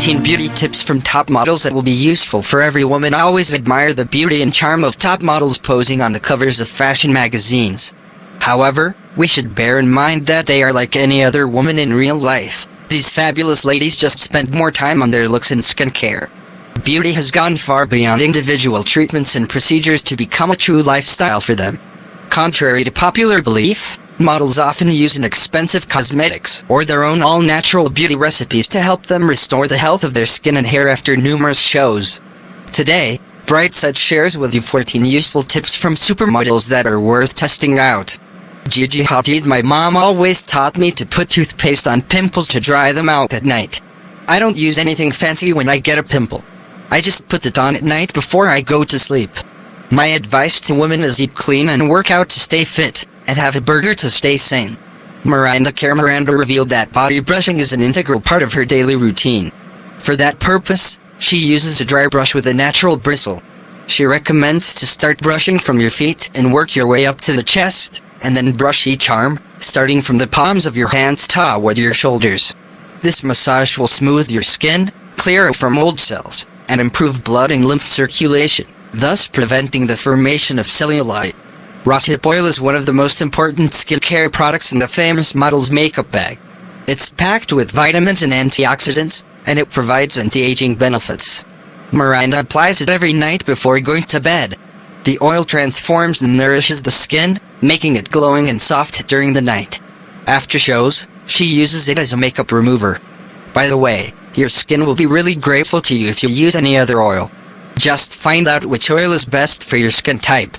14 beauty tips from top models that will be useful for every woman. I always admire the beauty and charm of top models posing on the covers of fashion magazines. However, we should bear in mind that they are like any other woman in real life. These fabulous ladies just spend more time on their looks and skincare. Beauty has gone far beyond individual treatments and procedures to become a true lifestyle for them. Contrary to popular belief, models often use inexpensive cosmetics or their own all-natural beauty recipes to help them restore the health of their skin and hair after numerous shows. Today, Brightside shares with you 14 useful tips from supermodels that are worth testing out. Gigi Hadid. My mom always taught me to put toothpaste on pimples to dry them out at night. I don't use anything fancy when I get a pimple. I just put it on at night before I go to sleep. My advice to women is eat clean and work out to stay fit, and have a burger to stay sane. Miranda revealed that body brushing is an integral part of her daily routine. For that purpose, she uses a dry brush with a natural bristle. She recommends to start brushing from your feet and work your way up to the chest, and then brush each arm, starting from the palms of your hands toward your shoulders. This massage will smooth your skin, clear it from old cells, and improve blood and lymph circulation, thus preventing the formation of cellulite. Rosehip oil is one of the most important skincare products in the famous model's makeup bag. It's packed with vitamins and antioxidants, and it provides anti-aging benefits. Miranda applies it every night before going to bed. The oil transforms and nourishes the skin, making it glowing and soft during the night. After shows, she uses it as a makeup remover. By the way, your skin will be really grateful to you if you use any other oil. Just find out which oil is best for your skin type.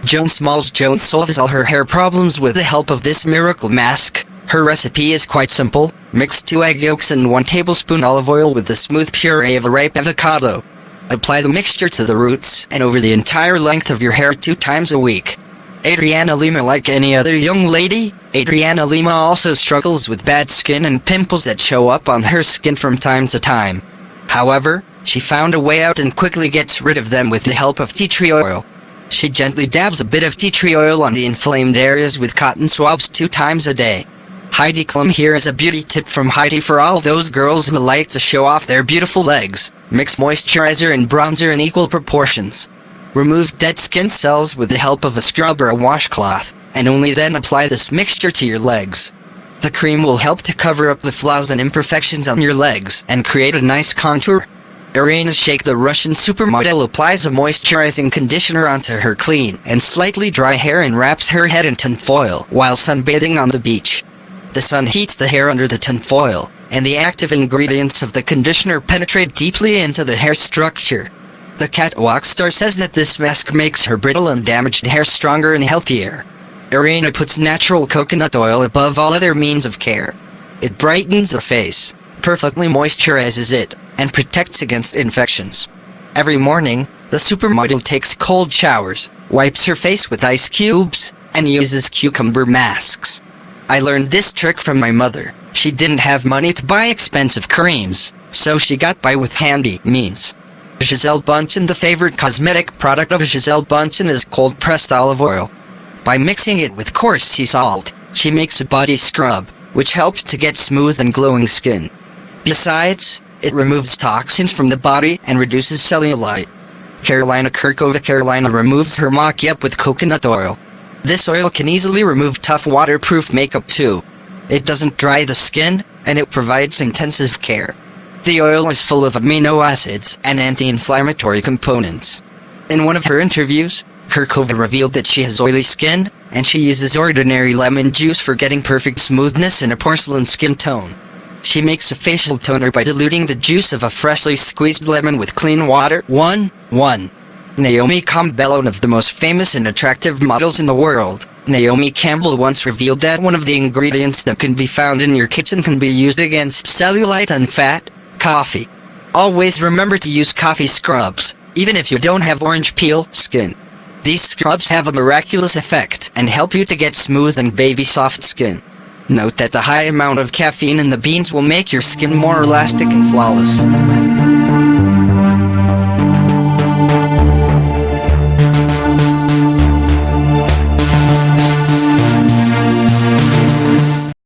Joan solves all her hair problems with the help of this miracle mask. Her recipe is quite simple: mix 2 egg yolks and 1 tablespoon olive oil with a smooth puree of a ripe avocado. Apply the mixture to the roots and over the entire length of your hair 2 times a week. Adriana Lima. Like any other young lady, Adriana Lima also struggles with bad skin and pimples that show up on her skin from time to time. However, she found a way out and quickly gets rid of them with the help of tea tree oil. She gently dabs a bit of tea tree oil on the inflamed areas with cotton swabs 2 times a day. Heidi Klum. Here is a beauty tip from Heidi for all those girls who like to show off their beautiful legs. Mix moisturizer and bronzer in equal proportions. Remove dead skin cells with the help of a scrub or a washcloth, and only then apply this mixture to your legs. The cream will help to cover up the flaws and imperfections on your legs and create a nice contour. Irina Shayk. The Russian supermodel applies a moisturizing conditioner onto her clean and slightly dry hair and wraps her head in tinfoil while sunbathing on the beach. The sun heats the hair under the tinfoil, and the active ingredients of the conditioner penetrate deeply into the hair structure. The catwalk star says that this mask makes her brittle and damaged hair stronger and healthier. Irina puts natural coconut oil above all other means of care. It brightens the face, perfectly moisturizes it, and protects against infections. Every morning, the supermodel takes cold showers, wipes her face with ice cubes, and uses cucumber masks. I learned this trick from my mother. She didn't have money to buy expensive creams, so she got by with handy means. Gisele Bündchen. The favorite cosmetic product of Gisele Bündchen is cold-pressed olive oil. By mixing it with coarse sea salt, she makes a body scrub, which helps to get smooth and glowing skin. Besides, it removes toxins from the body and reduces cellulite. Carolina Kurkova. Carolina removes her makeup with coconut oil. This oil can easily remove tough waterproof makeup too. It doesn't dry the skin, and it provides intensive care. The oil is full of amino acids and anti-inflammatory components. In one of her interviews, Kurkova revealed that she has oily skin, and she uses ordinary lemon juice for getting perfect smoothness and a porcelain skin tone. She makes a facial toner by diluting the juice of a freshly squeezed lemon with clean water. 1. Naomi Campbell. One of the most famous and attractive models in the world, Naomi Campbell once revealed that one of the ingredients that can be found in your kitchen can be used against cellulite and fat: coffee. Always remember to use coffee scrubs, even if you don't have orange peel skin. These scrubs have a miraculous effect and help you to get smooth and baby soft skin. Note that the high amount of caffeine in the beans will make your skin more elastic and flawless.